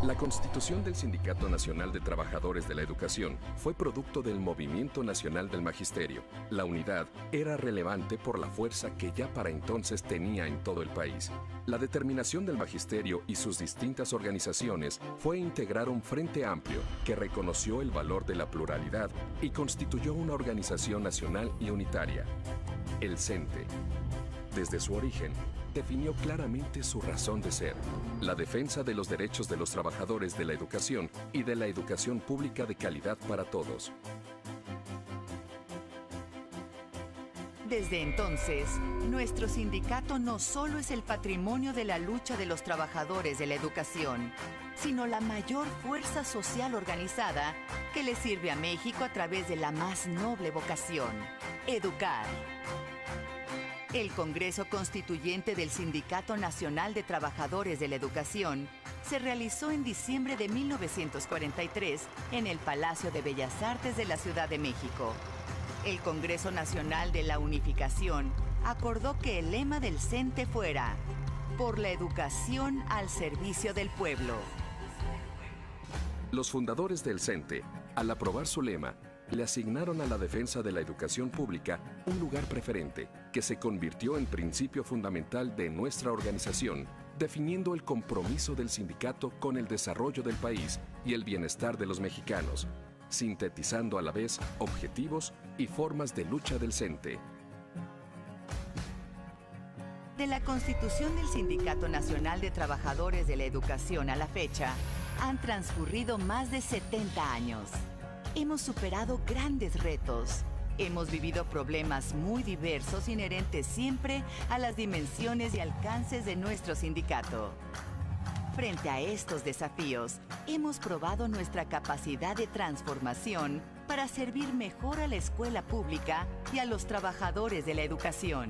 La constitución del Sindicato Nacional de Trabajadores de la Educación fue producto del Movimiento Nacional del Magisterio. La unidad era relevante por la fuerza que ya para entonces tenía en todo el país. La determinación del magisterio y sus distintas organizaciones fue integrar un frente amplio que reconoció el valor de la pluralidad y constituyó una organización nacional y unitaria, el CENTE. Desde su origen, definió claramente su razón de ser: la defensa de los derechos de los trabajadores de la educación y de la educación pública de calidad para todos. Desde entonces, nuestro sindicato no solo es el patrimonio de la lucha de los trabajadores de la educación, sino la mayor fuerza social organizada que le sirve a México a través de la más noble vocación: educar. El Congreso Constituyente del Sindicato Nacional de Trabajadores de la Educación se realizó en diciembre de 1943 en el Palacio de Bellas Artes de la Ciudad de México. El Congreso Nacional de la Unificación acordó que el lema del CENTE fuera: por la educación al servicio del pueblo. Los fundadores del CENTE, al aprobar su lema, le asignaron a la defensa de la educación pública un lugar preferente que se convirtió en principio fundamental de nuestra organización, definiendo el compromiso del sindicato con el desarrollo del país y el bienestar de los mexicanos, sintetizando a la vez objetivos y formas de lucha del CENTE. De la constitución del Sindicato Nacional de Trabajadores de la Educación a la fecha, han transcurrido más de 70 años. Hemos superado grandes retos. Hemos vivido problemas muy diversos inherentes siempre a las dimensiones y alcances de nuestro sindicato. Frente a estos desafíos, hemos probado nuestra capacidad de transformación para servir mejor a la escuela pública y a los trabajadores de la educación.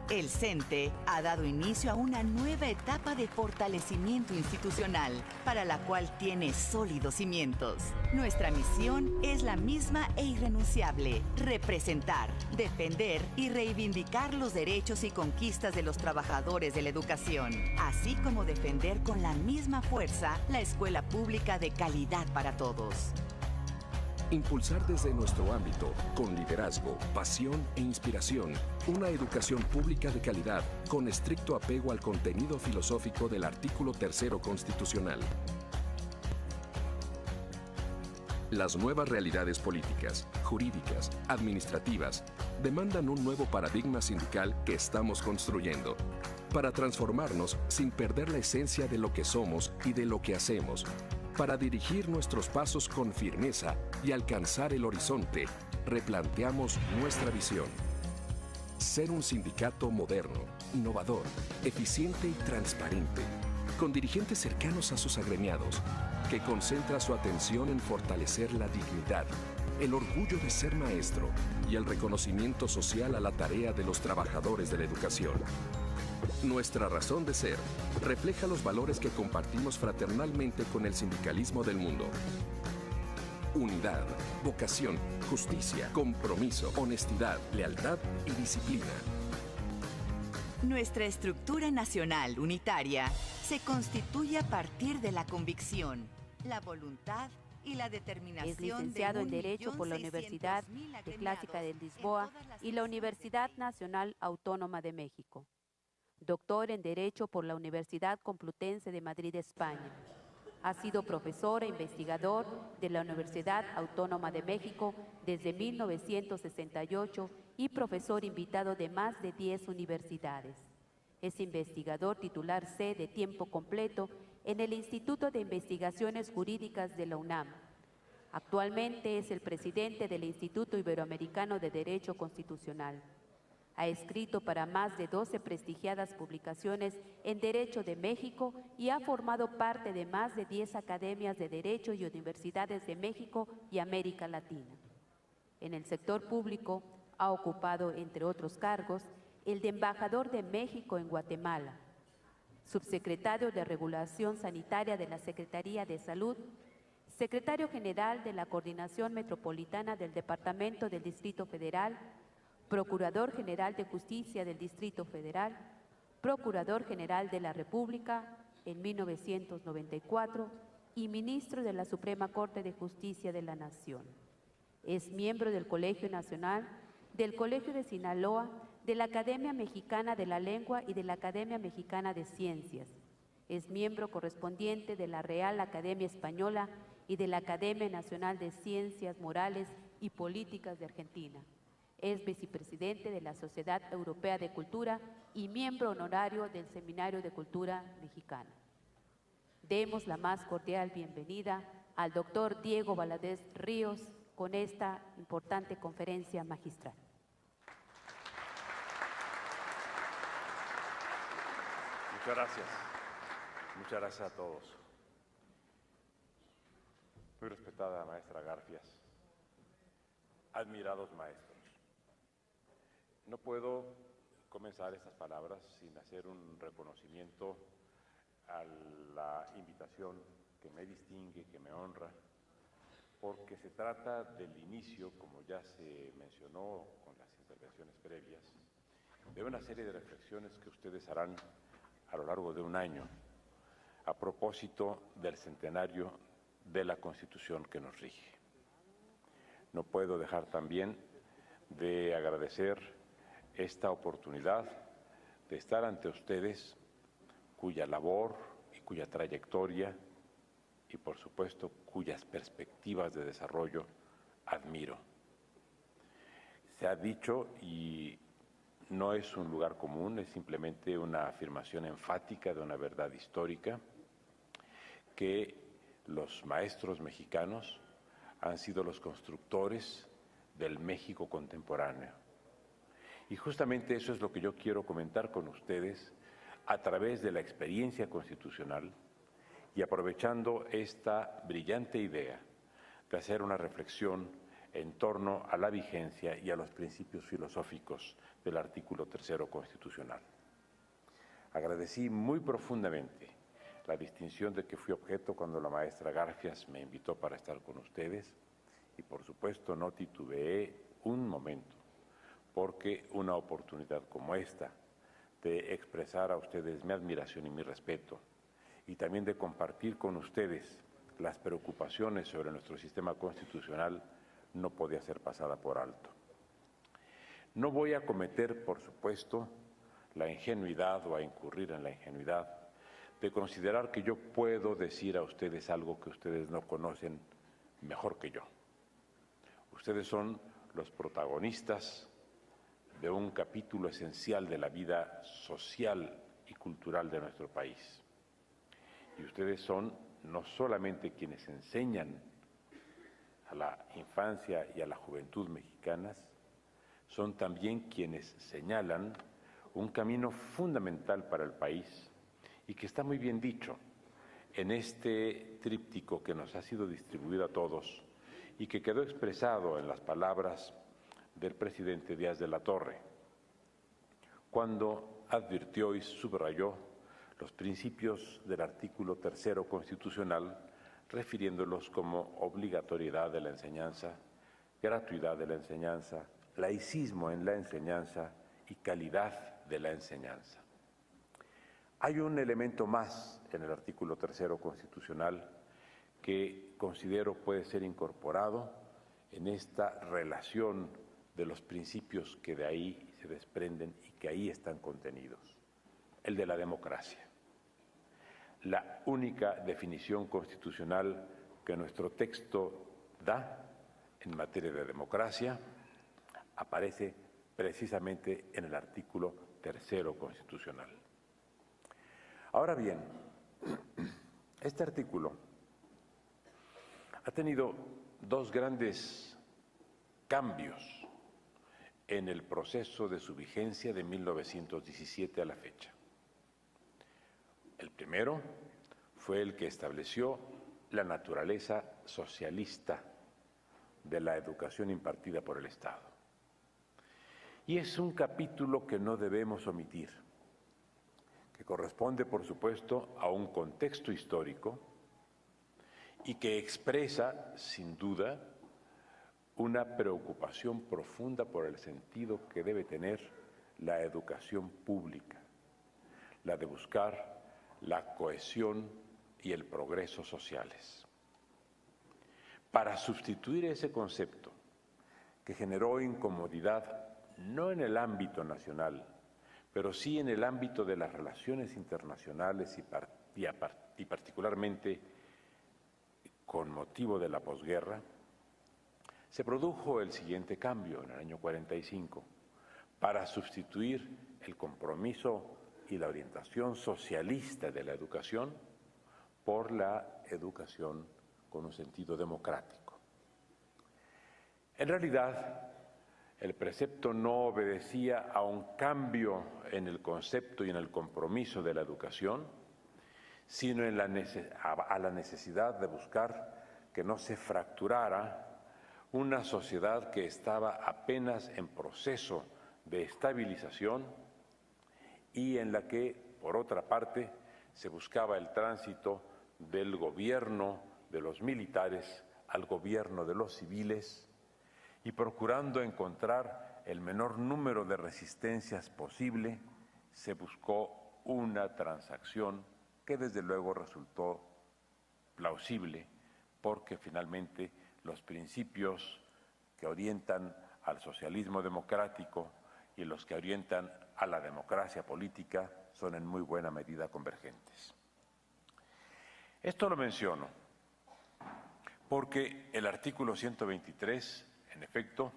El CENTE ha dado inicio a una nueva etapa de fortalecimiento institucional, para la cual tiene sólidos cimientos. Nuestra misión es la misma e irrenunciable: representar, defender y reivindicar los derechos y conquistas de los trabajadores de la educación, así como defender con la misma fuerza la escuela pública de calidad para todos. Impulsar desde nuestro ámbito, con liderazgo, pasión e inspiración, una educación pública de calidad con estricto apego al contenido filosófico del artículo 3º constitucional. Las nuevas realidades políticas, jurídicas, administrativas, demandan un nuevo paradigma sindical que estamos construyendo, para transformarnos sin perder la esencia de lo que somos y de lo que hacemos, para dirigir nuestros pasos con firmeza y alcanzar el horizonte. Replanteamos nuestra visión: ser un sindicato moderno, innovador, eficiente y transparente, con dirigentes cercanos a sus agremiados, que concentra su atención en fortalecer la dignidad, el orgullo de ser maestro y el reconocimiento social a la tarea de los trabajadores de la educación. Nuestra razón de ser refleja los valores que compartimos fraternalmente con el sindicalismo del mundo: unidad, vocación, justicia, compromiso, honestidad, lealtad y disciplina. Nuestra estructura nacional unitaria se constituye a partir de la convicción, la voluntad y la determinación. Es licenciado en Derecho por la Universidad de Clásica de Lisboa y la Universidad Nacional Autónoma de México. Doctor en Derecho por la Universidad Complutense de Madrid, España. Ha sido profesor e investigador de la Universidad Autónoma de México desde 1968 y profesor invitado de más de 10 universidades. Es investigador titular C de tiempo completo en el Instituto de Investigaciones Jurídicas de la UNAM. Actualmente es el presidente del Instituto Iberoamericano de Derecho Constitucional. Ha escrito para más de 12 prestigiadas publicaciones en Derecho de México y ha formado parte de más de 10 academias de Derecho y universidades de México y América Latina. En el sector público ha ocupado, entre otros cargos, el de embajador de México en Guatemala, subsecretario de Regulación Sanitaria de la Secretaría de Salud, secretario general de la Coordinación Metropolitana del Departamento del Distrito Federal, Procurador General de Justicia del Distrito Federal, Procurador General de la República en 1994, y ministro de la Suprema Corte de Justicia de la Nación. Es miembro del Colegio Nacional, del Colegio de Sinaloa, de la Academia Mexicana de la Lengua y de la Academia Mexicana de Ciencias. Es miembro correspondiente de la Real Academia Española y de la Academia Nacional de Ciencias Morales y Políticas de Argentina. Es vicepresidente de la Sociedad Europea de Cultura y miembro honorario del Seminario de Cultura Mexicana. Demos la más cordial bienvenida al doctor Diego Valadez Ríos con esta importante conferencia magistral. Muchas gracias. Muchas gracias a todos. Muy respetada maestra Garfias, admirados maestros. No puedo comenzar estas palabras sin hacer un reconocimiento a la invitación que me distingue, que me honra, porque se trata del inicio, como ya se mencionó con las intervenciones previas, de una serie de reflexiones que ustedes harán a lo largo de un año a propósito del centenario de la Constitución que nos rige. No puedo dejar también de agradecer esta oportunidad de estar ante ustedes, cuya labor y cuya trayectoria y, por supuesto, cuyas perspectivas de desarrollo admiro. Se ha dicho, y no es un lugar común, es simplemente una afirmación enfática de una verdad histórica, que los maestros mexicanos han sido los constructores del México contemporáneo. Y justamente eso es lo que yo quiero comentar con ustedes a través de la experiencia constitucional y aprovechando esta brillante idea de hacer una reflexión en torno a la vigencia y a los principios filosóficos del artículo 3º constitucional. Agradecí muy profundamente la distinción de que fui objeto cuando la maestra Garfias me invitó para estar con ustedes y, por supuesto, no titubeé un momento, porque una oportunidad como esta de expresar a ustedes mi admiración y mi respeto y también de compartir con ustedes las preocupaciones sobre nuestro sistema constitucional no podía ser pasada por alto. No voy a cometer, por supuesto, la ingenuidad o a incurrir en la ingenuidad de considerar que yo puedo decir a ustedes algo que ustedes no conocen mejor que yo. Ustedes son los protagonistas de un capítulo esencial de la vida social y cultural de nuestro país. Y ustedes son no solamente quienes enseñan a la infancia y a la juventud mexicanas, son también quienes señalan un camino fundamental para el país y que está muy bien dicho en este tríptico que nos ha sido distribuido a todos y que quedó expresado en las palabras del presidente Díaz de la Torre, cuando advirtió y subrayó los principios del artículo 3º constitucional, refiriéndolos como obligatoriedad de la enseñanza, gratuidad de la enseñanza, laicismo en la enseñanza y calidad de la enseñanza. Hay un elemento más en el artículo 3º constitucional que considero puede ser incorporado en esta relación de los principios que de ahí se desprenden y que ahí están contenidos, el de la democracia. La única definición constitucional que nuestro texto da en materia de democracia aparece precisamente en el artículo 3º constitucional. Ahora bien, este artículo ha tenido dos grandes cambios en el proceso de su vigencia de 1917 a la fecha. El primero fue el que estableció la naturaleza socialista de la educación impartida por el Estado. Y es un capítulo que no debemos omitir, que corresponde, por supuesto, a un contexto histórico y que expresa, sin duda, una preocupación profunda por el sentido que debe tener la educación pública, la de buscar la cohesión y el progreso sociales. Para sustituir ese concepto que generó incomodidad no en el ámbito nacional, pero sí en el ámbito de las relaciones internacionales y particularmente con motivo de la posguerra, se produjo el siguiente cambio en el año 45 para sustituir el compromiso y la orientación socialista de la educación por la educación con un sentido democrático. En realidad, el precepto no obedecía a un cambio en el concepto y en el compromiso de la educación, sino a la necesidad de buscar que no se fracturara una sociedad que estaba apenas en proceso de estabilización y en la que, por otra parte, se buscaba el tránsito del gobierno de los militares al gobierno de los civiles y procurando encontrar el menor número de resistencias posible, se buscó una transacción que desde luego resultó plausible porque finalmente los principios que orientan al socialismo democrático y los que orientan a la democracia política son en muy buena medida convergentes. Esto lo menciono porque el artículo 123, en efecto,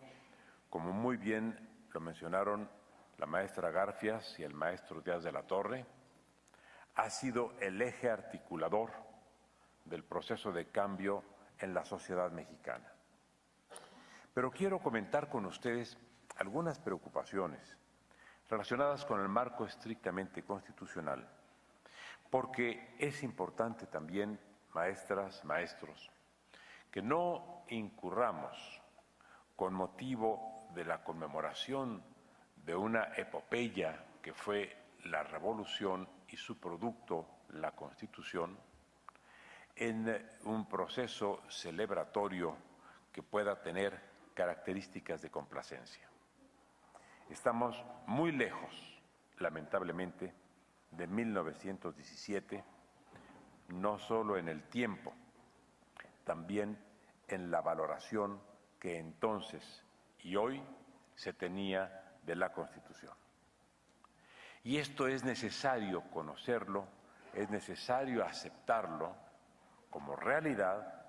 como muy bien lo mencionaron la maestra Garfias y el maestro Díaz de la Torre, ha sido el eje articulador del proceso de cambio en la sociedad mexicana. Pero quiero comentar con ustedes algunas preocupaciones relacionadas con el marco estrictamente constitucional, porque es importante también, maestras, maestros, que no incurramos con motivo de la conmemoración de una epopeya que fue la Revolución y su producto, la Constitución, en un proceso celebratorio que pueda tener características de complacencia. Estamos muy lejos, lamentablemente, de 1917, no solo en el tiempo, también en la valoración que entonces y hoy se tenía de la Constitución. Y esto es necesario conocerlo, es necesario aceptarlo como realidad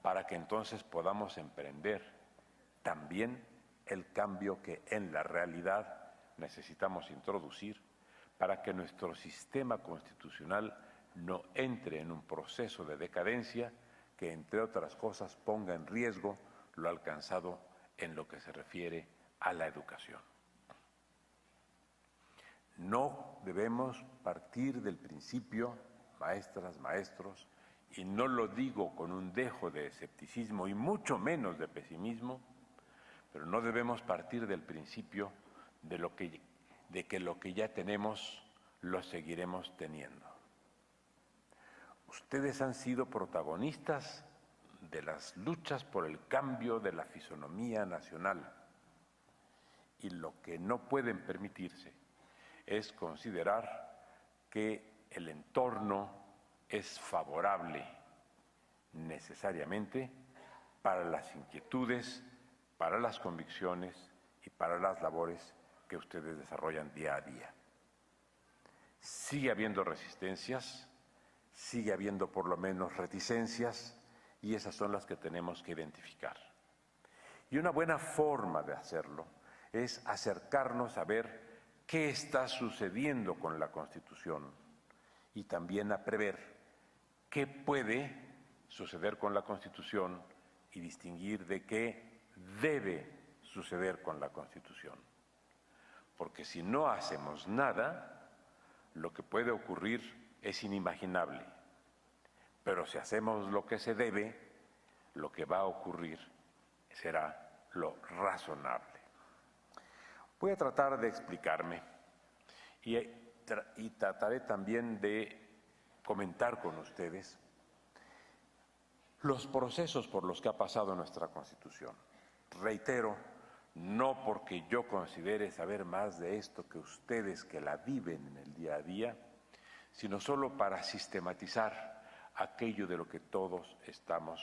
para que entonces podamos emprender también el cambio que en la realidad necesitamos introducir para que nuestro sistema constitucional no entre en un proceso de decadencia que, entre otras cosas, ponga en riesgo lo alcanzado en lo que se refiere a la educación. No debemos partir del principio, maestras, maestros, y no lo digo con un dejo de escepticismo y mucho menos de pesimismo, pero no debemos partir del principio de que lo que ya tenemos lo seguiremos teniendo. Ustedes han sido protagonistas de las luchas por el cambio de la fisonomía nacional y lo que no pueden permitirse es considerar que el entorno es favorable necesariamente para las inquietudes, para las convicciones y para las labores que ustedes desarrollan día a día. Sigue habiendo resistencias, sigue habiendo por lo menos reticencias y esas son las que tenemos que identificar. Y una buena forma de hacerlo es acercarnos a ver qué está sucediendo con la Constitución y también a prever qué puede suceder con la Constitución y distinguir de qué debe suceder con la Constitución. Porque si no hacemos nada, lo que puede ocurrir es inimaginable. Pero si hacemos lo que se debe, lo que va a ocurrir será lo razonable. Voy a tratar de explicarme y trataré también de comentar con ustedes los procesos por los que ha pasado nuestra Constitución. Reitero, no porque yo considere saber más de esto que ustedes que la viven en el día a día, sino solo para sistematizar aquello de lo que todos estamos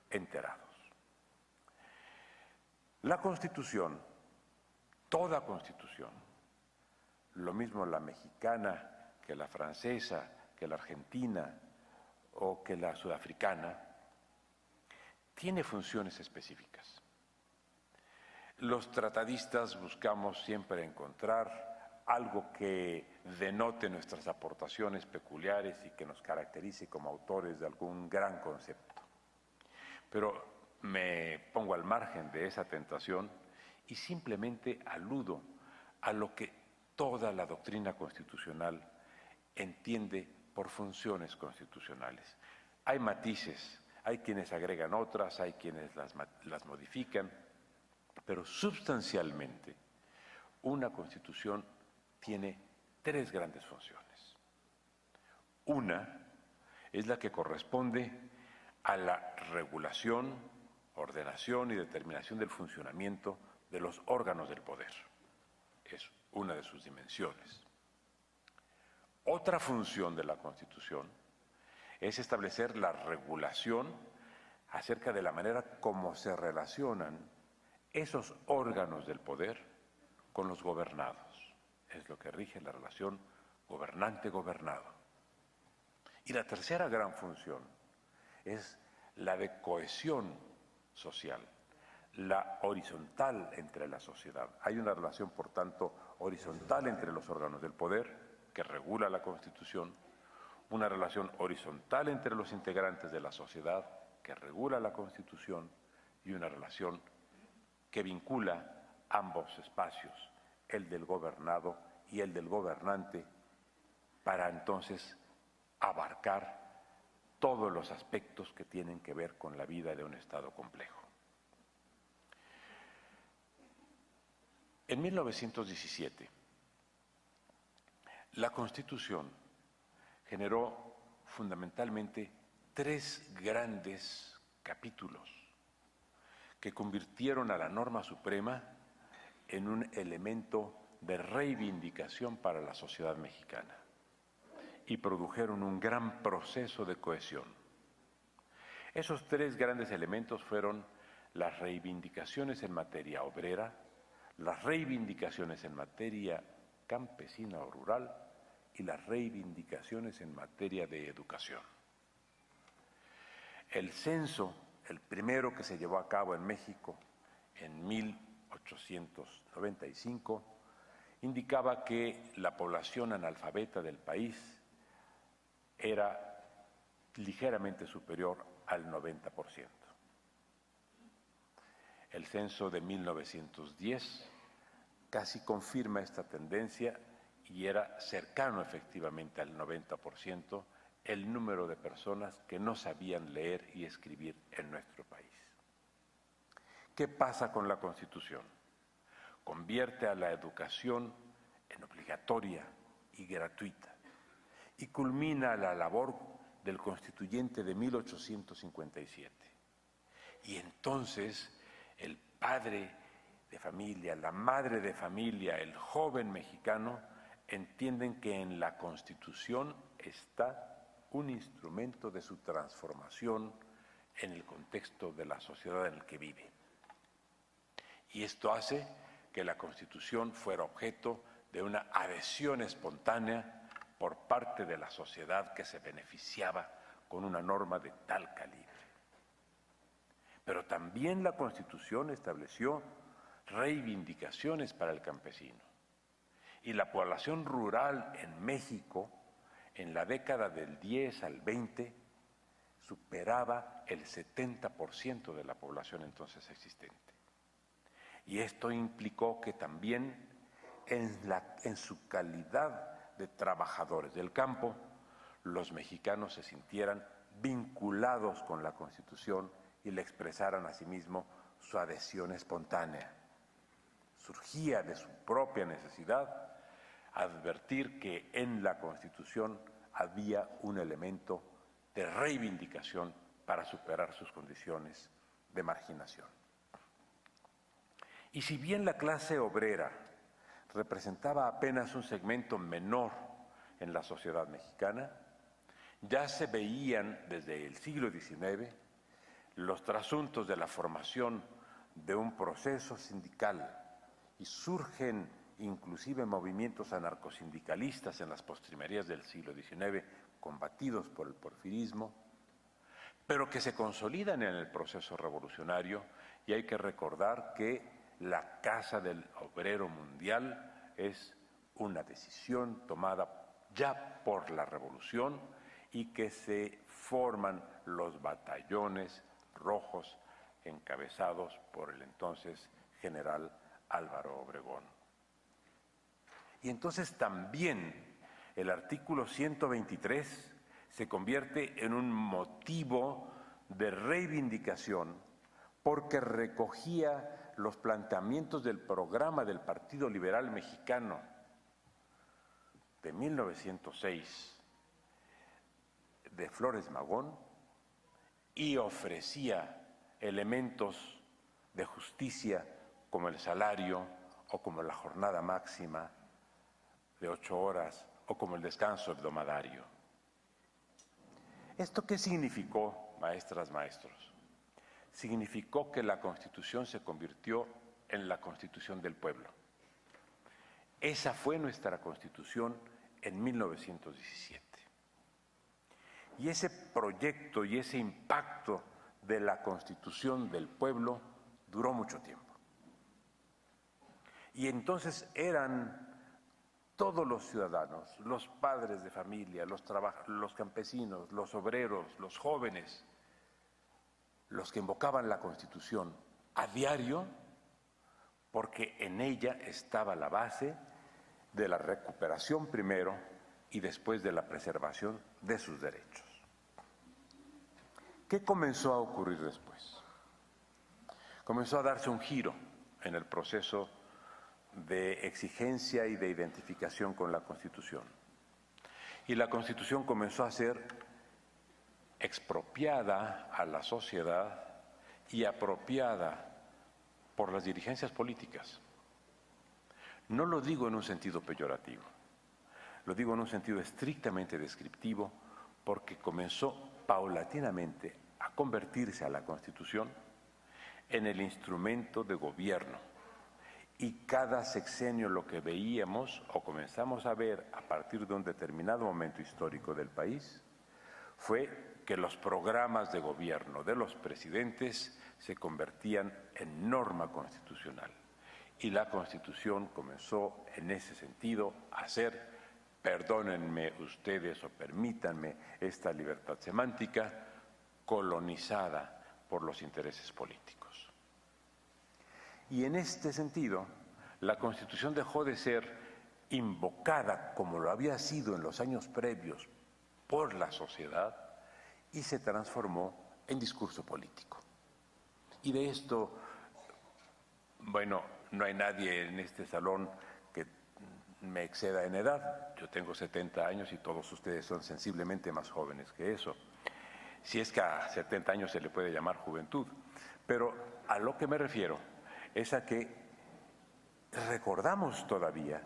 enterados. La Constitución, toda Constitución, lo mismo la mexicana que la francesa, que la argentina o que la sudafricana, tiene funciones específicas. Los tratadistas buscamos siempre encontrar algo que denote nuestras aportaciones peculiares y que nos caracterice como autores de algún gran concepto. Pero me pongo al margen de esa tentación y simplemente aludo a lo que toda la doctrina constitucional entiende por funciones constitucionales. Hay matices, hay quienes agregan otras, hay quienes las modifican, pero sustancialmente una Constitución tiene tres grandes funciones. Una es la que corresponde a la regulación, ordenación y determinación del funcionamiento de los órganos del poder. Es una de sus dimensiones. Otra función de la Constitución es establecer la regulación acerca de la manera como se relacionan esos órganos del poder con los gobernados. Es lo que rige la relación gobernante-gobernado. Y la tercera gran función es la de cohesión social, la horizontal entre la sociedad. Hay una relación, por tanto, horizontal entre los órganos del poder, que regula la Constitución, una relación horizontal entre los integrantes de la sociedad, que regula la Constitución, y una relación que vincula ambos espacios, el del gobernado y el del gobernante, para entonces abarcar todos los aspectos que tienen que ver con la vida de un Estado complejo. En 1917, la Constitución generó fundamentalmente tres grandes capítulos que convirtieron a la norma suprema en un elemento de reivindicación para la sociedad mexicana y produjeron un gran proceso de cohesión. Esos tres grandes elementos fueron las reivindicaciones en materia obrera, las reivindicaciones en materia campesina o rural y las reivindicaciones en materia de educación. El censo, el primero que se llevó a cabo en México en 1895, indicaba que la población analfabeta del país era ligeramente superior al 90%. El censo de 1910 casi confirma esta tendencia y era cercano efectivamente al 90% el número de personas que no sabían leer y escribir en nuestro país. ¿Qué pasa con la Constitución? Convierte a la educación en obligatoria y gratuita y culmina la labor del constituyente de 1857. Y entonces el padre de familia, la madre de familia, el joven mexicano entienden que en la Constitución está un instrumento de su transformación en el contexto de la sociedad en el que vive. Y esto hace que la Constitución fuera objeto de una adhesión espontánea por parte de la sociedad que se beneficiaba con una norma de tal calibre. Pero también la Constitución estableció reivindicaciones para el campesino. Y la población rural en México, en la década del 10 al 20, superaba el 70% de la población entonces existente. Y esto implicó que también en su calidad de trabajadores del campo, los mexicanos se sintieran vinculados con la Constitución y le expresaran a sí mismo su adhesión espontánea. Surgía de su propia necesidad advertir que en la Constitución había un elemento de reivindicación para superar sus condiciones de marginación. Y si bien la clase obrera representaba apenas un segmento menor en la sociedad mexicana, ya se veían desde el siglo XIX los trasuntos de la formación de un proceso sindical y surgen inclusive movimientos anarcosindicalistas en las postrimerías del siglo XIX, combatidos por el porfirismo, pero que se consolidan en el proceso revolucionario, y hay que recordar que la Casa del Obrero Mundial es una decisión tomada ya por la revolución y que se forman los batallones rojos encabezados por el entonces general Álvaro Obregón. Y entonces también el artículo 123 se convierte en un motivo de reivindicación porque recogía los planteamientos del programa del Partido Liberal Mexicano de 1906 de Flores Magón y ofrecía elementos de justicia como el salario o como la jornada máxima de 8 horas o como el descanso hebdomadario. ¿Esto qué significó, maestras, maestros? Significó que la Constitución se convirtió en la Constitución del pueblo. Esa fue nuestra Constitución en 1917. Y ese proyecto y ese impacto de la Constitución del pueblo duró mucho tiempo. Y entonces eran todos los ciudadanos, los padres de familia, los campesinos, los obreros, los jóvenes, los que invocaban la Constitución a diario, porque en ella estaba la base de la recuperación primero y después de la preservación de sus derechos. ¿Qué comenzó a ocurrir después? Comenzó a darse un giro en el proceso de exigencia y de identificación con la Constitución. Y la Constitución comenzó a ser expropiada a la sociedad y apropiada por las dirigencias políticas. No lo digo en un sentido peyorativo, lo digo en un sentido estrictamente descriptivo, porque comenzó paulatinamente a convertirse a la Constitución en el instrumento de gobierno. Y cada sexenio lo que veíamos o comenzamos a ver a partir de un determinado momento histórico del país fue que los programas de gobierno de los presidentes se convertían en norma constitucional. Y la Constitución comenzó en ese sentido a ser, perdónenme ustedes o permítanme esta libertad semántica, colonizada por los intereses políticos. Y en este sentido, la Constitución dejó de ser invocada como lo había sido en los años previos por la sociedad y se transformó en discurso político. Y de esto, bueno, no hay nadie en este salón que me exceda en edad. Yo tengo 70 años y todos ustedes son sensiblemente más jóvenes que eso. Si es que a 70 años se le puede llamar juventud. Pero a lo que me refiero es a que recordamos todavía,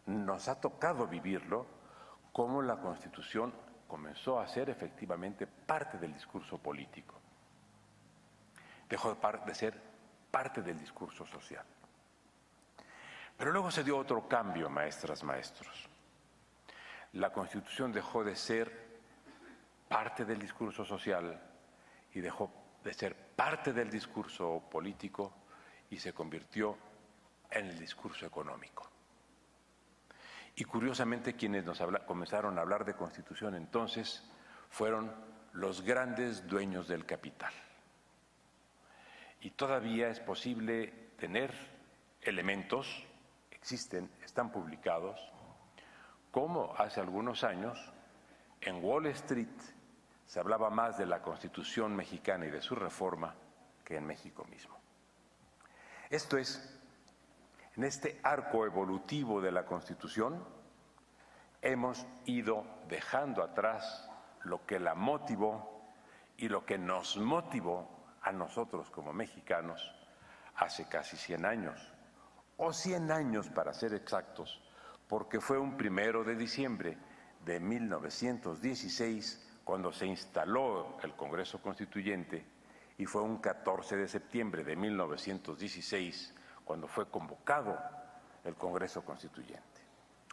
nos ha tocado vivirlo, cómo la Constitución comenzó a ser efectivamente parte del discurso político. Dejó de ser parte del discurso social. Pero luego se dio otro cambio, maestras, maestros. La Constitución dejó de ser parte del discurso social y dejó de ser parte del discurso político y se convirtió en el discurso económico. Y curiosamente quienes comenzaron a hablar de Constitución entonces fueron los grandes dueños del capital. Y todavía es posible tener elementos, existen, están publicados, como hace algunos años en Wall Street se hablaba más de la Constitución mexicana y de su reforma que en México mismo. Esto es, en este arco evolutivo de la Constitución, hemos ido dejando atrás lo que la motivó y lo que nos motivó a nosotros como mexicanos hace casi 100 años, o 100 años para ser exactos, porque fue un 1 de diciembre de 1916, cuando se instaló el Congreso Constituyente, y fue un 14 de septiembre de 1916 cuando fue convocado el Congreso Constituyente.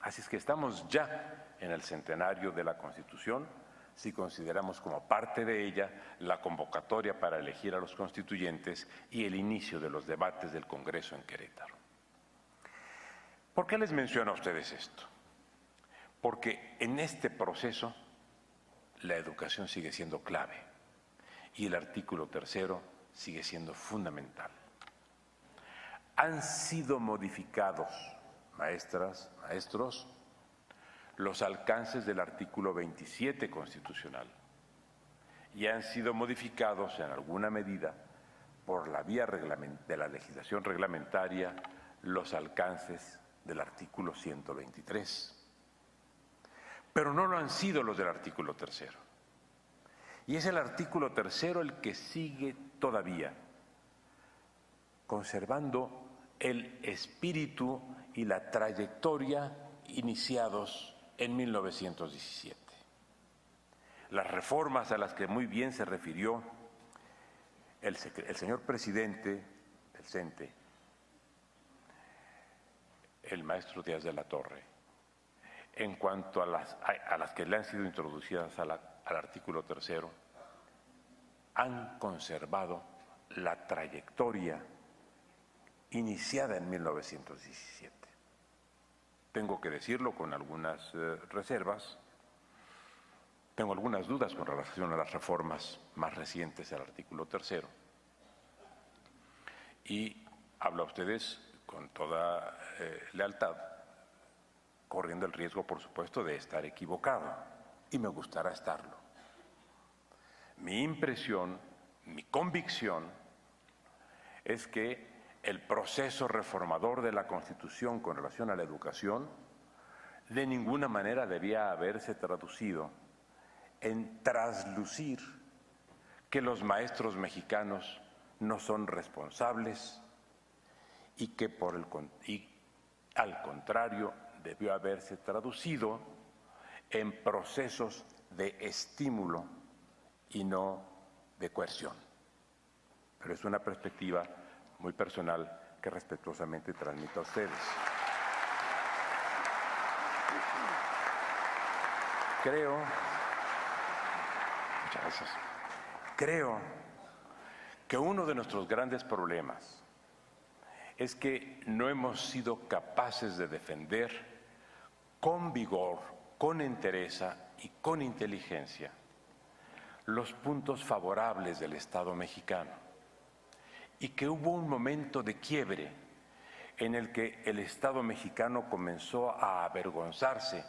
Así es que estamos ya en el centenario de la Constitución, si consideramos como parte de ella la convocatoria para elegir a los constituyentes y el inicio de los debates del Congreso en Querétaro. ¿Por qué les menciono a ustedes esto? Porque en este proceso la educación sigue siendo clave y el artículo 3º sigue siendo fundamental. Han sido modificados, maestras, maestros, los alcances del artículo 27 constitucional y han sido modificados en alguna medida por la vía de la legislación reglamentaria los alcances del artículo 123. Pero no lo han sido los del artículo 3º. Y es el artículo 3º el que sigue todavía conservando el espíritu y la trayectoria iniciados en 1917. Las reformas a las que muy bien se refirió el señor presidente del CENTE, el maestro Díaz de la Torre, en cuanto a las que le han sido introducidas al artículo 3º, han conservado la trayectoria iniciada en 1917. Tengo que decirlo con algunas reservas. Tengo algunas dudas con relación a las reformas más recientes del artículo 3º. Y hablo a ustedes con toda lealtad, corriendo el riesgo, por supuesto, de estar equivocado, y me gustará estarlo. Mi impresión, mi convicción, es que el proceso reformador de la Constitución con relación a la educación de ninguna manera debía haberse traducido en traslucir que los maestros mexicanos no son responsables y que al contrario debió haberse traducido en procesos de estímulo y no de coerción. Pero es una perspectiva muy personal que respetuosamente transmito a ustedes. Creo que uno de nuestros grandes problemas es que no hemos sido capaces de defender con vigor, con entereza y con inteligencia los puntos favorables del Estado mexicano, y que hubo un momento de quiebre en el que el Estado mexicano comenzó a avergonzarse,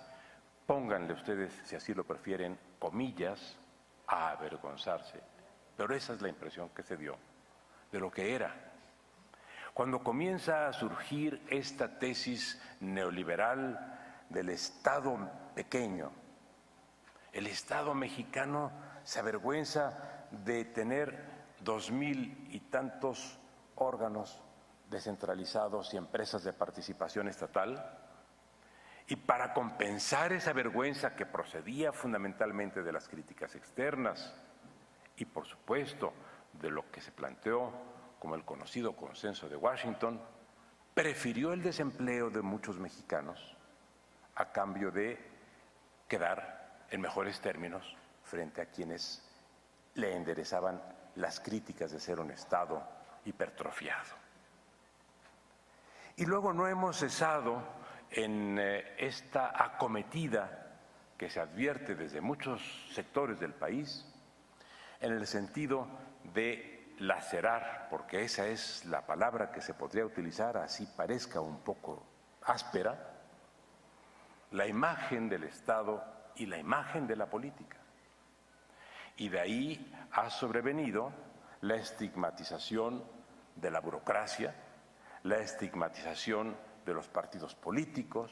pónganle ustedes, si así lo prefieren, comillas, a avergonzarse, pero esa es la impresión que se dio de lo que era. Cuando comienza a surgir esta tesis neoliberal del Estado pequeño, el Estado mexicano se avergüenza de tener 2,000 y tantos órganos descentralizados y empresas de participación estatal, y para compensar esa vergüenza que procedía fundamentalmente de las críticas externas y, por supuesto, de lo que se planteó como el conocido consenso de Washington, prefirió el desempleo de muchos mexicanos a cambio de quedar en mejores términos frente a quienes le enderezaban las críticas de ser un Estado hipertrofiado. Y luego no hemos cesado en esta acometida que se advierte desde muchos sectores del país, en el sentido de lacerar, porque esa es la palabra que se podría utilizar, así parezca un poco áspera, la imagen del Estado y la imagen de la política. Y de ahí ha sobrevenido la estigmatización de la burocracia, la estigmatización de los partidos políticos,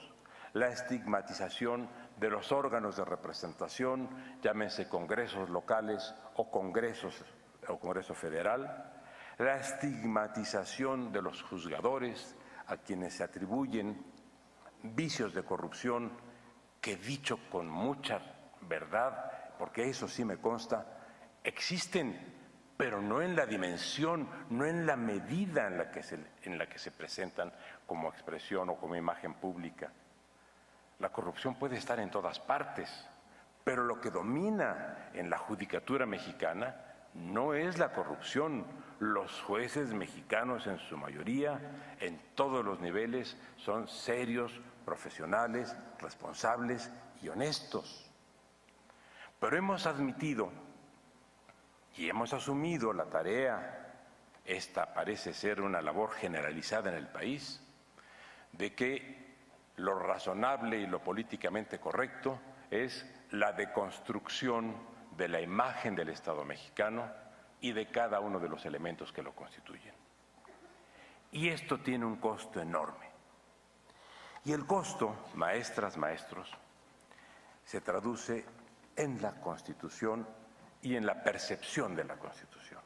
la estigmatización de los órganos de representación, llámense congresos locales o Congreso Federal, la estigmatización de los juzgadores a quienes se atribuyen vicios de corrupción que dicho con mucha verdad, porque eso sí me consta, existen, pero no en la dimensión, no en la medida en la que se presentan como expresión o como imagen pública. La corrupción puede estar en todas partes, pero lo que domina en la judicatura mexicana no es la corrupción. Los jueces mexicanos, en su mayoría, en todos los niveles, son serios, profesionales, responsables y honestos. Pero hemos admitido y hemos asumido la tarea, esta parece ser una labor generalizada en el país, de que lo razonable y lo políticamente correcto es la deconstrucción de la imagen del Estado mexicano y de cada uno de los elementos que lo constituyen. Y esto tiene un costo enorme. Y el costo, maestras, maestros, se traduce en la Constitución y en la percepción de la Constitución.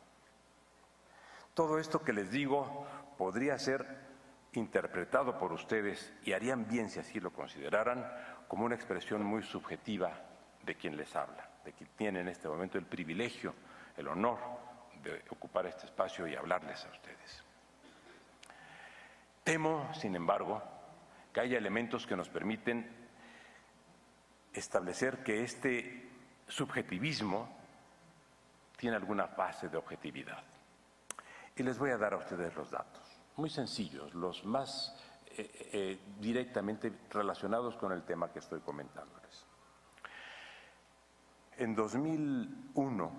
Todo esto que les digo podría ser interpretado por ustedes, y harían bien si así lo consideraran, como una expresión muy subjetiva de quien les habla, de quien tiene en este momento el privilegio, el honor de ocupar este espacio y hablarles a ustedes. Temo, sin embargo, que haya elementos que nos permiten establecer que este subjetivismo tiene alguna base de objetividad. Y les voy a dar a ustedes los datos, muy sencillos, los más directamente relacionados con el tema que estoy comentándoles. En 2001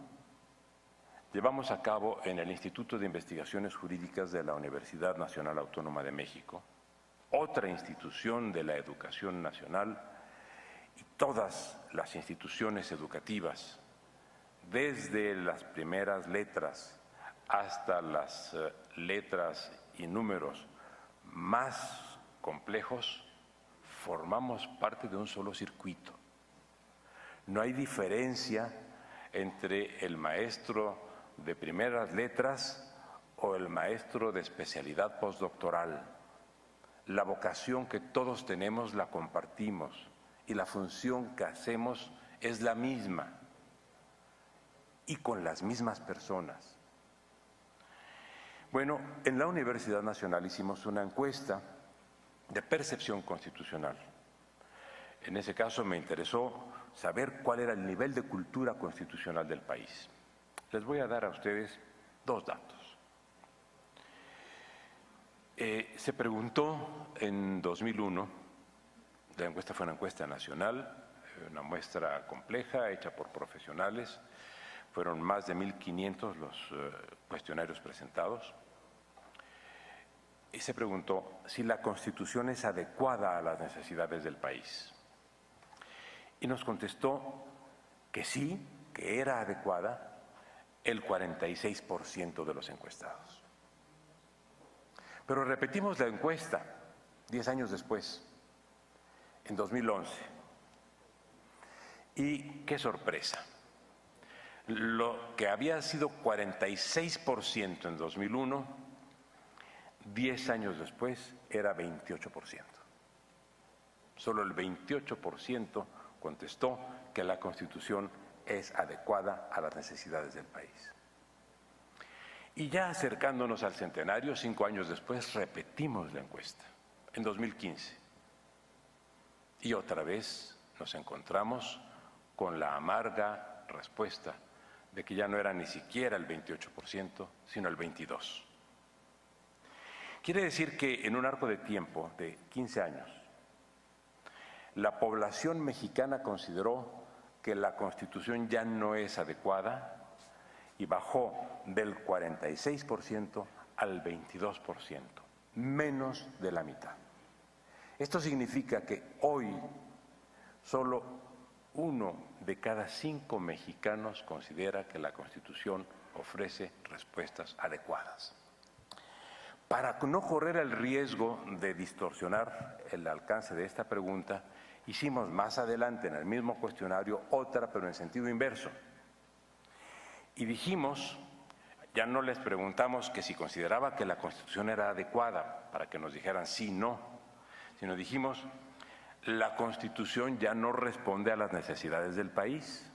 llevamos a cabo en el Instituto de Investigaciones Jurídicas de la Universidad Nacional Autónoma de México, otra institución de la educación nacional, y todas las instituciones educativas, desde las primeras letras hasta las letras y números más complejos, formamos parte de un solo circuito. No hay diferencia entre el maestro de primeras letras o el maestro de especialidad postdoctoral. La vocación que todos tenemos la compartimos y la función que hacemos es la misma y con las mismas personas. Bueno, en la Universidad Nacional hicimos una encuesta de percepción constitucional. En ese caso me interesó saber cuál era el nivel de cultura constitucional del país. Les voy a dar a ustedes dos datos. Se preguntó en 2001, la encuesta fue una encuesta nacional, una muestra compleja hecha por profesionales, fueron más de 1.500 los cuestionarios presentados, y se preguntó si la Constitución es adecuada a las necesidades del país. Y nos contestó que sí, que era adecuada el 46% de los encuestados. Pero repetimos la encuesta 10 años después, en 2011. Y qué sorpresa. Lo que había sido 46% en 2001, 10 años después era 28%. Solo el 28% contestó que la Constitución es adecuada a las necesidades del país. Y ya acercándonos al centenario, 5 años después, repetimos la encuesta, en 2015. Y otra vez nos encontramos con la amarga respuesta de que ya no era ni siquiera el 28%, sino el 22%. Quiere decir que en un arco de tiempo de 15 años, la población mexicana consideró que la Constitución ya no es adecuada y bajó del 46% al 22%, menos de la mitad. Esto significa que hoy solo 1 de cada 5 mexicanos considera que la Constitución ofrece respuestas adecuadas. Para no correr el riesgo de distorsionar el alcance de esta pregunta, hicimos más adelante en el mismo cuestionario otra, pero en sentido inverso. Y dijimos, ya no les preguntamos que si consideraba que la Constitución era adecuada para que nos dijeran sí, no, sino dijimos, la Constitución ya no responde a las necesidades del país.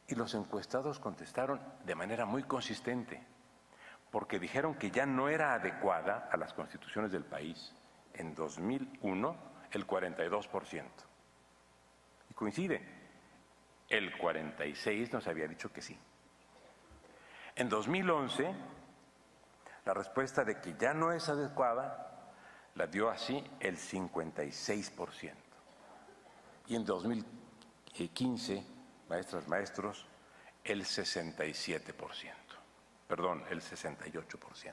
Y los encuestados contestaron de manera muy consistente, porque dijeron que ya no era adecuada a las constituciones del país. En 2001, el 42%. Y coincide, el 46% nos había dicho que sí. En 2011, la respuesta de que ya no es adecuada la dio así el 56%. Y en 2015, maestras, maestros, el 67%. Perdón, el 68%.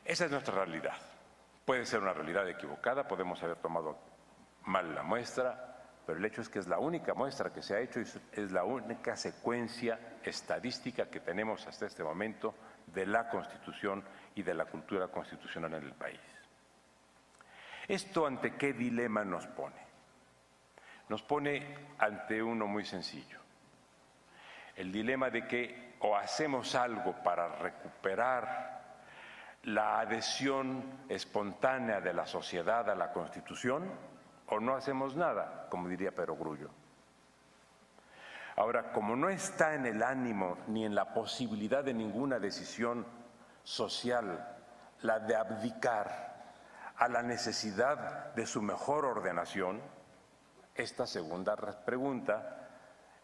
Esa es nuestra realidad. Puede ser una realidad equivocada, podemos haber tomado mal la muestra, pero el hecho es que es la única muestra que se ha hecho y es la única secuencia estadística que tenemos hasta este momento de la Constitución y de la cultura constitucional en el país. ¿Esto ante qué dilema nos pone? Nos pone ante uno muy sencillo. El dilema de que o hacemos algo para recuperar la adhesión espontánea de la sociedad a la Constitución o no hacemos nada, como diría Perogrullo. Ahora, como no está en el ánimo ni en la posibilidad de ninguna decisión social la de abdicar a la necesidad de su mejor ordenación, esta segunda pregunta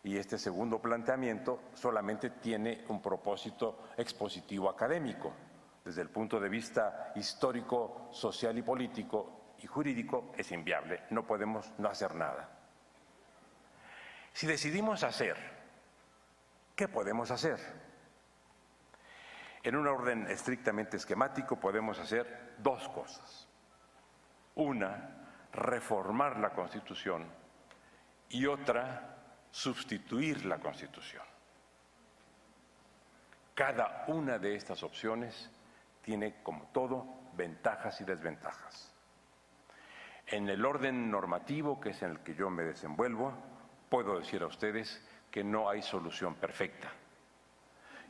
y este segundo planteamiento solamente tiene un propósito expositivo académico. Desde el punto de vista histórico, social y político y jurídico es inviable, no podemos no hacer nada. Si decidimos hacer, ¿qué podemos hacer? En un orden estrictamente esquemático podemos hacer dos cosas. Una, reformar la Constitución y otra, sustituir la Constitución. Cada una de estas opciones tiene, como todo, ventajas y desventajas. En el orden normativo, que es en el que yo me desenvuelvo, puedo decir a ustedes que no hay solución perfecta.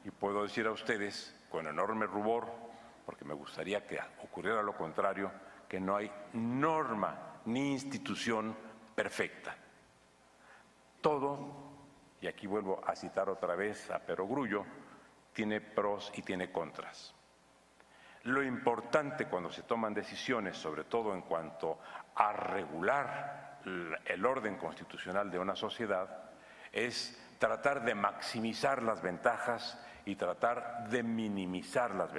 Y puedo decir a ustedes, con enorme rubor, porque me gustaría que ocurriera lo contrario, que no hay norma ni institución perfecta. Todo, y aquí vuelvo a citar otra vez a Perogrullo, tiene pros y tiene contras. Lo importante cuando se toman decisiones, sobre todo en cuanto a regular el orden constitucional de una sociedad, es tratar de maximizar las ventajas y tratar de minimizar las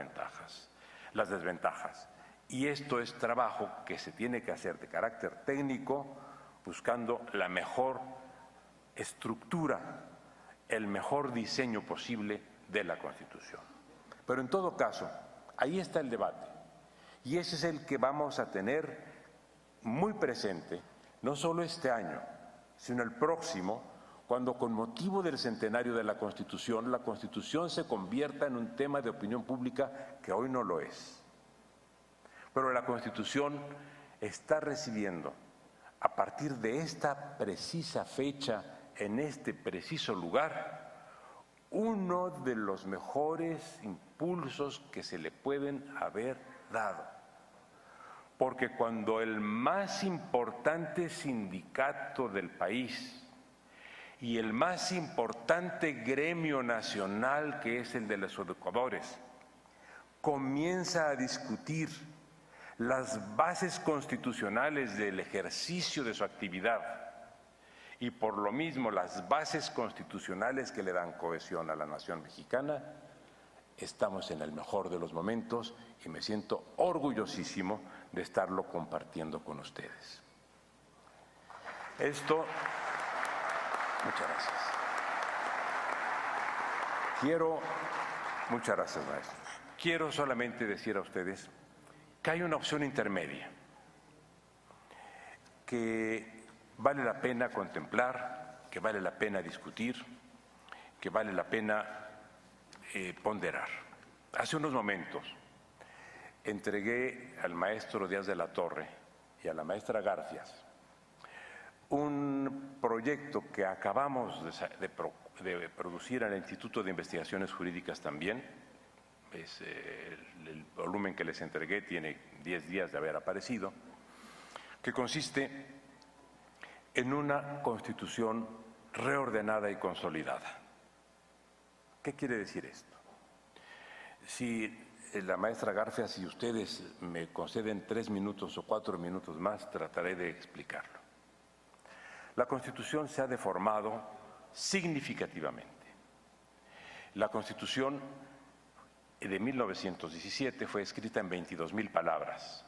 desventajas. Y esto es trabajo que se tiene que hacer de carácter técnico, buscando la mejor estructura, el mejor diseño posible de la Constitución. Pero en todo caso, ahí está el debate y ese es el que vamos a tener muy presente, no solo este año, sino el próximo, cuando con motivo del centenario de la Constitución se convierta en un tema de opinión pública que hoy no lo es. Pero la Constitución está recibiendo, a partir de esta precisa fecha, en este preciso lugar, uno de los mejores impulsos que se le pueden haber dado. Porque cuando el más importante sindicato del país y el más importante gremio nacional, que es el de los educadores, comienza a discutir las bases constitucionales del ejercicio de su actividad y por lo mismo las bases constitucionales que le dan cohesión a la nación mexicana, estamos en el mejor de los momentos y me siento orgullosísimo de estarlo compartiendo con ustedes. Muchas gracias. Muchas gracias, maestros. Quiero solamente decir a ustedes que hay una opción intermedia que vale la pena contemplar, que vale la pena discutir, que vale la pena ponderar. Hace unos momentos entregué al maestro Díaz de la Torre y a la maestra Garfias un proyecto que acabamos de producir en el Instituto de Investigaciones Jurídicas también. El volumen que les entregué tiene 10 días de haber aparecido, que consiste en una Constitución reordenada y consolidada. ¿Qué quiere decir esto? Si la maestra Garfia, si ustedes me conceden 3 minutos o 4 minutos más, trataré de explicarlo. La Constitución se ha deformado significativamente. La Constitución de 1917 fue escrita en 22,000 palabras.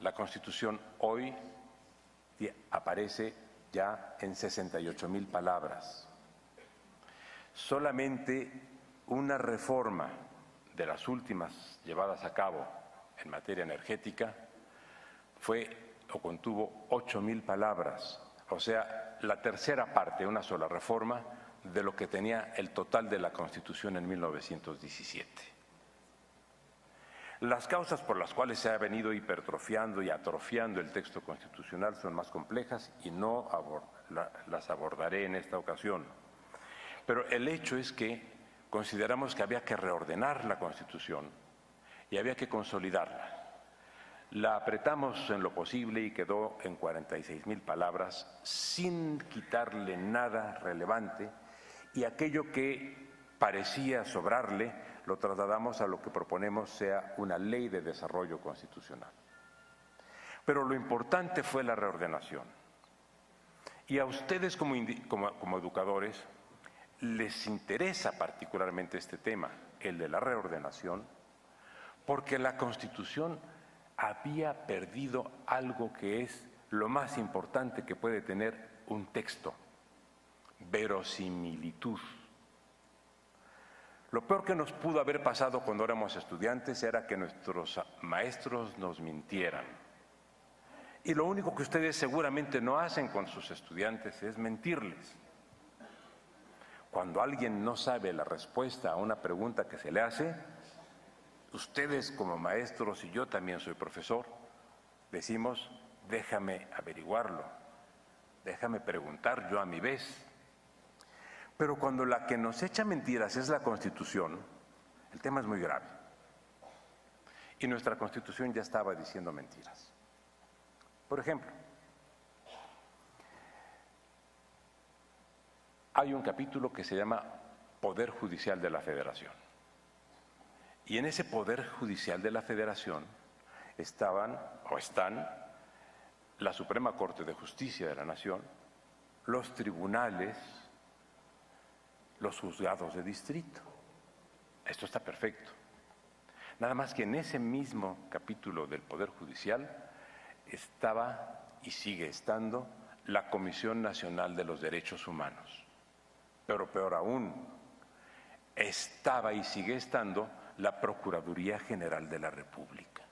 La Constitución hoy aparece ya en 68,000 palabras. Solamente una reforma de las últimas llevadas a cabo en materia energética contuvo 8,000 palabras, o sea, la tercera parte, una sola reforma, de lo que tenía el total de la Constitución en 1917. Las causas por las cuales se ha venido hipertrofiando y atrofiando el texto constitucional son más complejas y no las abordaré en esta ocasión. Pero el hecho es que consideramos que había que reordenar la Constitución y había que consolidarla. La apretamos en lo posible y quedó en 46,000 palabras sin quitarle nada relevante, y aquello que parecía sobrarle lo trasladamos a lo que proponemos sea una ley de desarrollo constitucional. Pero lo importante fue la reordenación. Y a ustedes como educadores les interesa particularmente este tema, el de la reordenación, porque la Constitución había perdido algo que es lo más importante que puede tener un texto: verosimilitud. Lo peor que nos pudo haber pasado cuando éramos estudiantes era que nuestros maestros nos mintieran. Y lo único que ustedes seguramente no hacen con sus estudiantes es mentirles. Cuando alguien no sabe la respuesta a una pregunta que se le hace, ustedes como maestros, y yo también soy profesor, decimos: déjame averiguarlo, déjame preguntar yo a mi vez. Pero cuando la que nos echa mentiras es la Constitución, el tema es muy grave. Y nuestra Constitución ya estaba diciendo mentiras. Por ejemplo, hay un capítulo que se llama Poder Judicial de la Federación. Y en ese Poder Judicial de la Federación están la Suprema Corte de Justicia de la Nación, los tribunales, los juzgados de distrito. Esto está perfecto. Nada más que en ese mismo capítulo del Poder Judicial estaba y sigue estando la Comisión Nacional de los Derechos Humanos. Pero peor aún, estaba y sigue estando la Procuraduría General de la República.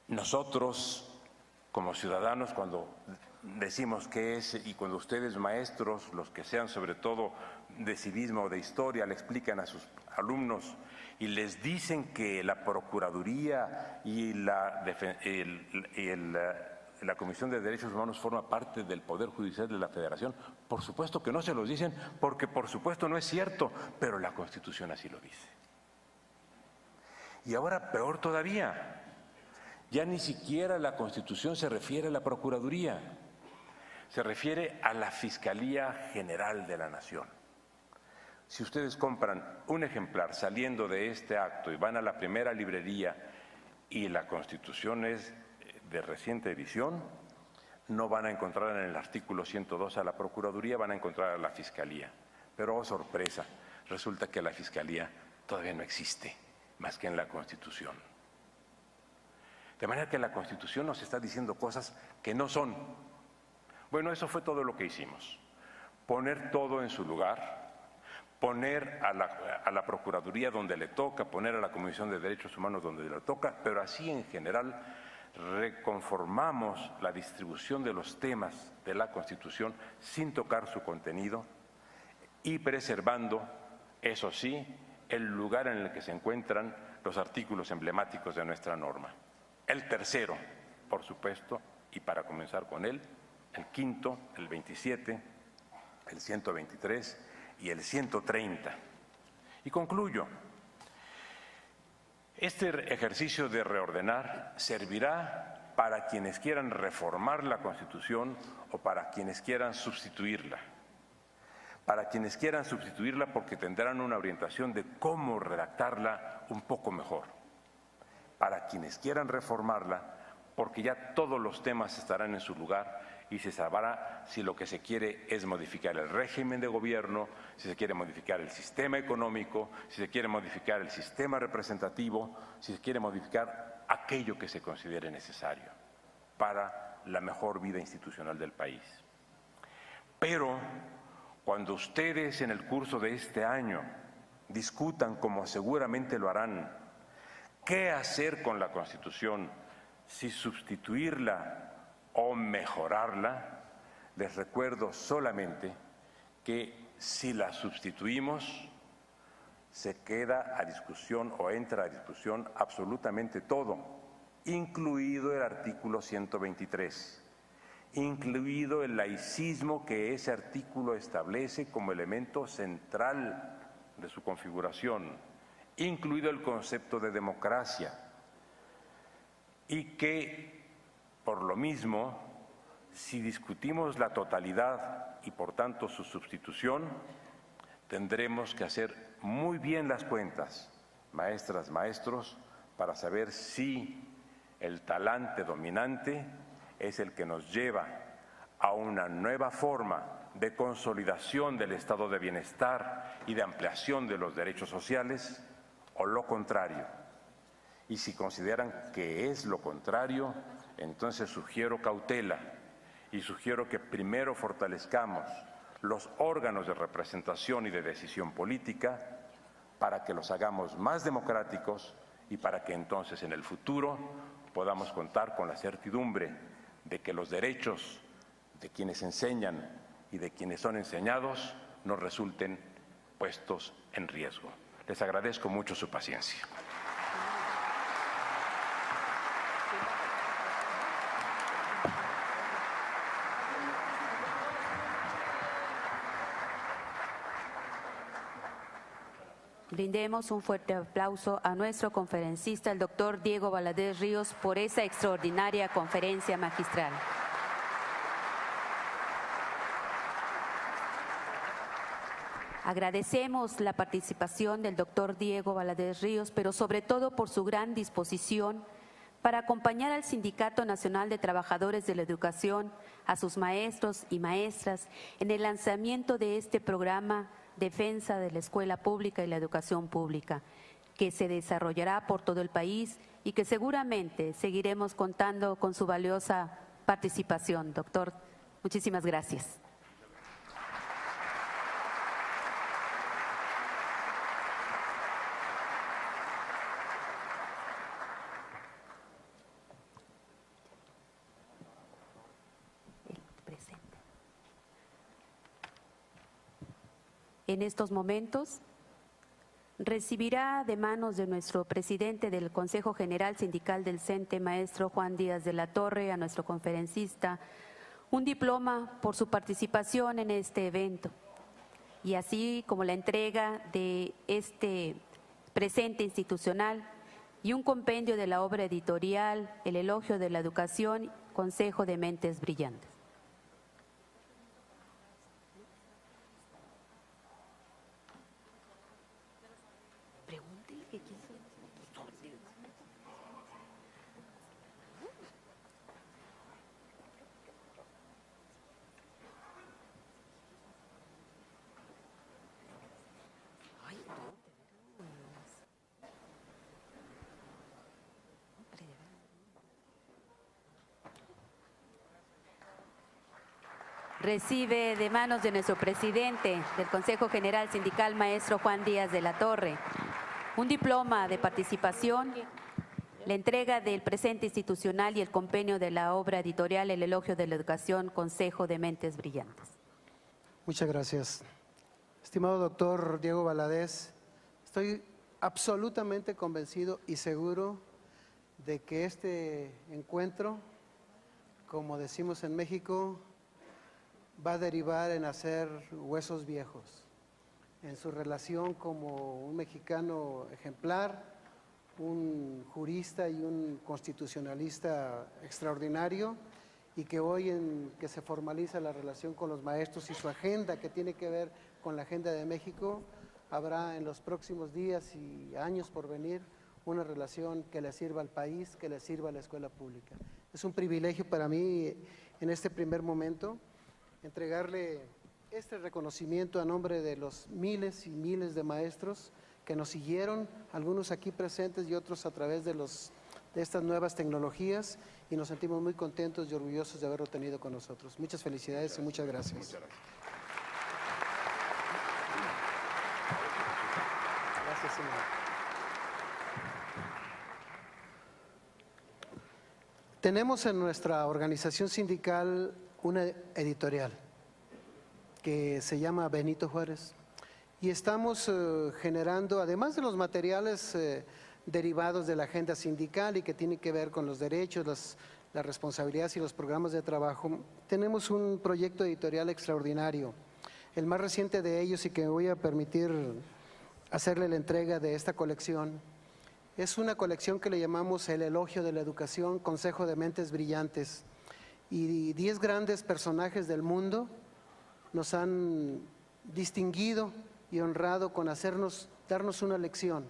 Nosotros, como ciudadanos, cuando decimos qué es, y cuando ustedes maestros, los que sean sobre todo de civismo o de historia, le explican a sus alumnos y les dicen que la Procuraduría y la Comisión de Derechos Humanos forma parte del Poder Judicial de la Federación, por supuesto que no se los dicen, porque por supuesto no es cierto, pero la Constitución así lo dice. Y ahora peor todavía, ya ni siquiera la Constitución se refiere a la Procuraduría, se refiere a la Fiscalía General de la Nación. Si ustedes compran un ejemplar saliendo de este acto y van a la primera librería y la Constitución es de reciente edición, no van a encontrar en el artículo 102 a la Procuraduría, van a encontrar a la Fiscalía. Pero, oh sorpresa, resulta que la Fiscalía todavía no existe, más que en la Constitución. De manera que la Constitución nos está diciendo cosas que no son. Bueno, eso fue todo lo que hicimos. Poner todo en su lugar, poner a la Procuraduría donde le toca, poner a la Comisión de Derechos Humanos donde le toca, pero así en general reconformamos la distribución de los temas de la Constitución sin tocar su contenido y preservando, eso sí, el lugar en el que se encuentran los artículos emblemáticos de nuestra norma. El tercero, por supuesto, y para comenzar con él, el quinto, el 27, el 123 y el 130. Y concluyo. Este ejercicio de reordenar servirá para quienes quieran reformar la Constitución o para quienes quieran sustituirla. Para quienes quieran sustituirla porque tendrán una orientación de cómo redactarla un poco mejor. Para quienes quieran reformarla porque ya todos los temas estarán en su lugar y se sabrá si lo que se quiere es modificar el régimen de gobierno, si se quiere modificar el sistema económico, si se quiere modificar el sistema representativo, si se quiere modificar aquello que se considere necesario para la mejor vida institucional del país. Pero cuando ustedes en el curso de este año discutan, como seguramente lo harán, qué hacer con la Constitución, si sustituirla o mejorarla, les recuerdo solamente que si la sustituimos, se queda a discusión o entra a discusión absolutamente todo, incluido el artículo 123, incluido el laicismo que ese artículo establece como elemento central de su configuración, incluido el concepto de democracia, y que, por lo mismo, si discutimos la totalidad y por tanto su sustitución, tendremos que hacer muy bien las cuentas, maestras, maestros, para saber si el talante dominante es el que nos lleva a una nueva forma de consolidación del estado de bienestar y de ampliación de los derechos sociales, o lo contrario. Y si consideran que es lo contrario, entonces sugiero cautela y sugiero que primero fortalezcamos los órganos de representación y de decisión política para que los hagamos más democráticos y para que entonces en el futuro podamos contar con la certidumbre de que los derechos de quienes enseñan y de quienes son enseñados no resulten puestos en riesgo. Les agradezco mucho su paciencia. Brindemos un fuerte aplauso a nuestro conferencista, el doctor Diego Valadez Ríos, por esa extraordinaria conferencia magistral. Agradecemos la participación del doctor Diego Valadez Ríos, pero sobre todo por su gran disposición para acompañar al Sindicato Nacional de Trabajadores de la Educación, a sus maestros y maestras, en el lanzamiento de este programa Defensa de la Escuela Pública y la Educación Pública, que se desarrollará por todo el país y que seguramente seguiremos contando con su valiosa participación. Doctor, muchísimas gracias. En estos momentos recibirá de manos de nuestro presidente del Consejo General Sindical del CENTE, maestro Juan Díaz de la Torre, a nuestro conferencista, un diploma por su participación en este evento, y así como la entrega de este presente institucional y un compendio de la obra editorial El Elogio de la Educación, Consejo de Mentes Brillantes. Recibe de manos de nuestro presidente del Consejo General Sindical, maestro Juan Díaz de la Torre, un diploma de participación, la entrega del presente institucional y el compendio de la obra editorial El Elogio de la Educación, Consejo de Mentes Brillantes. Muchas gracias. Estimado doctor Diego Valadez, estoy absolutamente convencido y seguro de que este encuentro, como decimos en México, va a derivar en hacer huesos viejos, en su relación como un mexicano ejemplar, un jurista y un constitucionalista extraordinario, y que hoy en que se formaliza la relación con los maestros y su agenda que tiene que ver con la agenda de México, habrá en los próximos días y años por venir una relación que le sirva al país, que le sirva a la escuela pública. Es un privilegio para mí en este primer momento entregarle este reconocimiento a nombre de los miles y miles de maestros que nos siguieron, algunos aquí presentes y otros a través de estas nuevas tecnologías, y nos sentimos muy contentos y orgullosos de haberlo tenido con nosotros. Muchas felicidades y muchas gracias. Muchas gracias. Gracias, señor. Tenemos en nuestra organización sindical una editorial que se llama Benito Juárez, y estamos generando, además de los materiales derivados de la agenda sindical y que tienen que ver con los derechos, las responsabilidades y los programas de trabajo, tenemos un proyecto editorial extraordinario. El más reciente de ellos, y que me voy a permitir hacerle la entrega de esta colección, es una colección que le llamamos El Elogio de la Educación, Consejo de Mentes Brillantes, y 10 grandes personajes del mundo nos han distinguido y honrado con darnos una lección.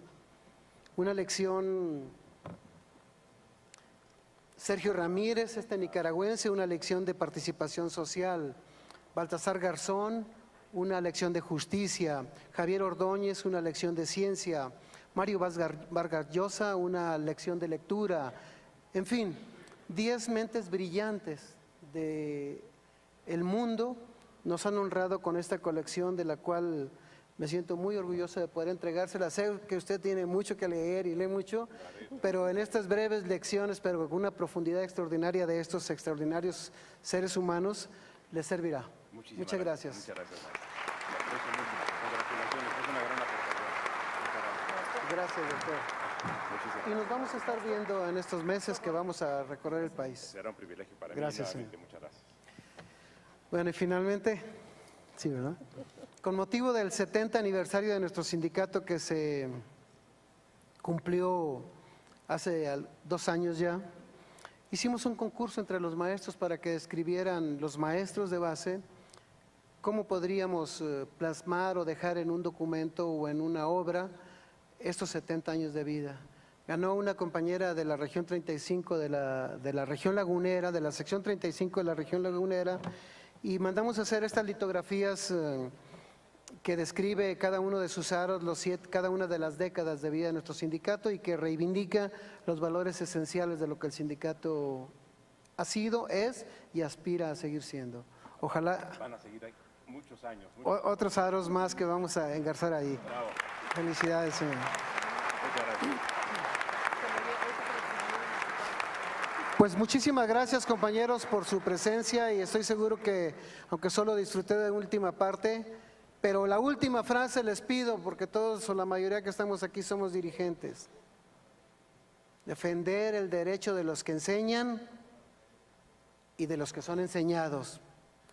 Sergio Ramírez, nicaragüense, una lección de participación social. Baltasar Garzón, una lección de justicia. Javier Ordóñez, una lección de ciencia. Mario Vargas Llosa, una lección de lectura. En fin, 10 mentes brillantes del mundo nos han honrado con esta colección, de la cual me siento muy orgulloso de poder entregársela. Sé que usted tiene mucho que leer y lee mucho, pero en estas breves lecciones, pero con una profundidad extraordinaria de estos extraordinarios seres humanos, les servirá. Muchas gracias. Muchas gracias. Congratulaciones, es una gran aportación. Gracias, doctor. Y nos vamos a estar viendo en estos meses que vamos a recorrer el país. Será un privilegio para gracias, mí. Muchas gracias. Bueno, y finalmente, sí, ¿verdad? Con motivo del 70 aniversario de nuestro sindicato, que se cumplió hace 2 años ya, hicimos un concurso entre los maestros para que escribieran, los maestros de base, cómo podríamos plasmar o dejar en un documento o en una obra estos 70 años de vida. Ganó una compañera de la región 35 de la región lagunera, de la sección 35 de la región lagunera, y mandamos a hacer estas litografías que describe cada uno de sus aros, cada una de las décadas de vida de nuestro sindicato, y que reivindica los valores esenciales de lo que el sindicato ha sido, es y aspira a seguir siendo. Ojalá van a seguir ahí muchos años. Otros aros más que vamos a engarzar ahí. Bravo. Felicidades, señor. Muchas gracias. Pues muchísimas gracias, compañeros, por su presencia, y estoy seguro que, aunque solo disfruté de la última parte, pero la última frase les pido, porque todos o la mayoría que estamos aquí somos dirigentes: defender el derecho de los que enseñan y de los que son enseñados.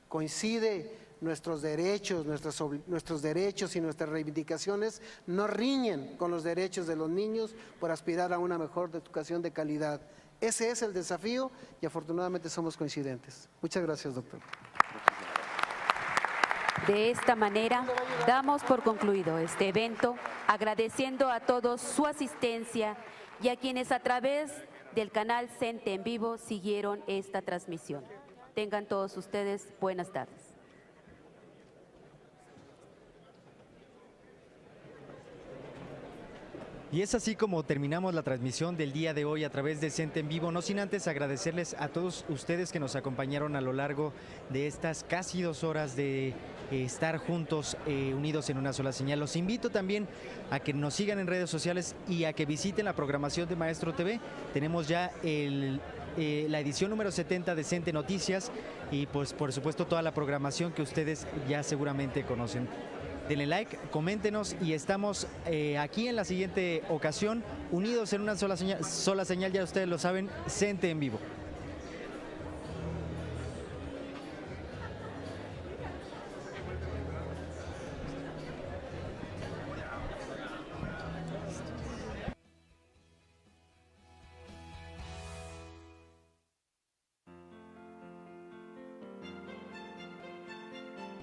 Coincide nuestros derechos, nuestros derechos y nuestras reivindicaciones no riñen con los derechos de los niños por aspirar a una mejor educación de calidad. Ese es el desafío y afortunadamente somos coincidentes. Muchas gracias, doctor. De esta manera, damos por concluido este evento, agradeciendo a todos su asistencia y a quienes a través del canal CENTE en vivo siguieron esta transmisión. Tengan todos ustedes buenas tardes. Y es así como terminamos la transmisión del día de hoy a través de CENTE en vivo, no sin antes agradecerles a todos ustedes que nos acompañaron a lo largo de estas casi 2 horas de estar juntos, unidos en una sola señal. Los invito también a que nos sigan en redes sociales y a que visiten la programación de Maestro TV. Tenemos ya la edición número 70 de CENTE Noticias y pues por supuesto toda la programación que ustedes ya seguramente conocen. Denle like, coméntenos y estamos aquí en la siguiente ocasión, unidos en una sola señal, ya ustedes lo saben, CENTE en vivo.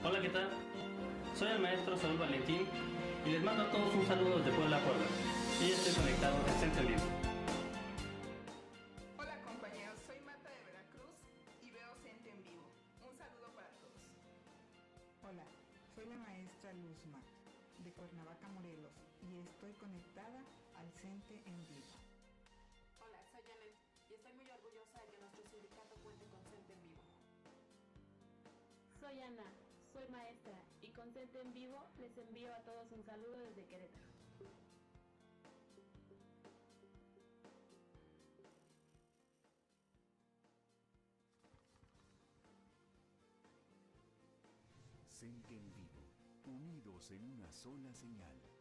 Hola, ¿qué tal? Soy el maestro Saúl Valentín y les mando a todos un saludo desde Puebla, Puebla. Y ya estoy conectado en Centro en Vivo. Hola compañeros, soy Marta de Veracruz y veo Centro en Vivo. Un saludo para todos. Hola, soy la maestra Luzma de Cuernavaca, Morelos y estoy conectada al CENTE en Vivo. Hola, soy Janet y estoy muy orgullosa de que nuestro sindicato cuente con CENTE en Vivo. Soy Ana, soy maestra y con CENTE en Vivo les envío a todos un saludo desde Querétaro. CENTE en Vivo, unidos en una sola señal.